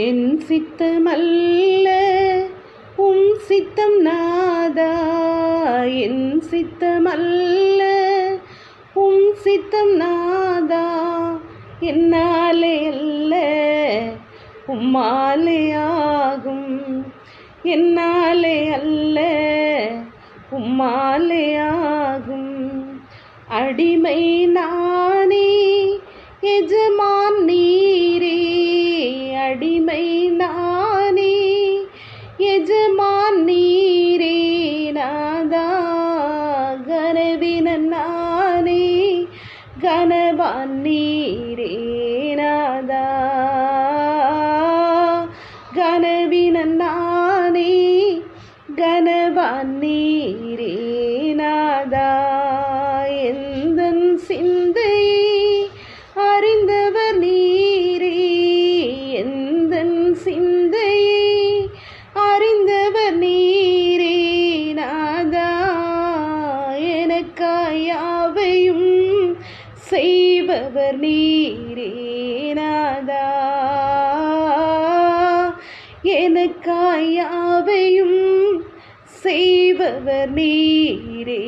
என் சித்தமல்ல உம் சித்தம் நாதா, என் சித்தமல்ல உம் சித்தம் நாதா, என்னாலே அல்ல உம்மாலே ஆகும், என்னாலே அல்ல உம்மாலே ஆகும். அடிமை நானே எஜமான் நீரே, அடிமை நானே எஜமான் நீரே நாதா, கனவின நானே கனவான் நீரே நாதா, கனவின நானே கனவான் நீரே நாதா. எந்தன் சிந்தையை அறிந்தவர் நீரே, எந்தன் சிந்தையை அறிந்தவர் நீரே நாதா, எனக்காய் யாவையும் செய்பவர் நீரே நாதா, எனக்காய் யாவையும் செய்பவர் நீரே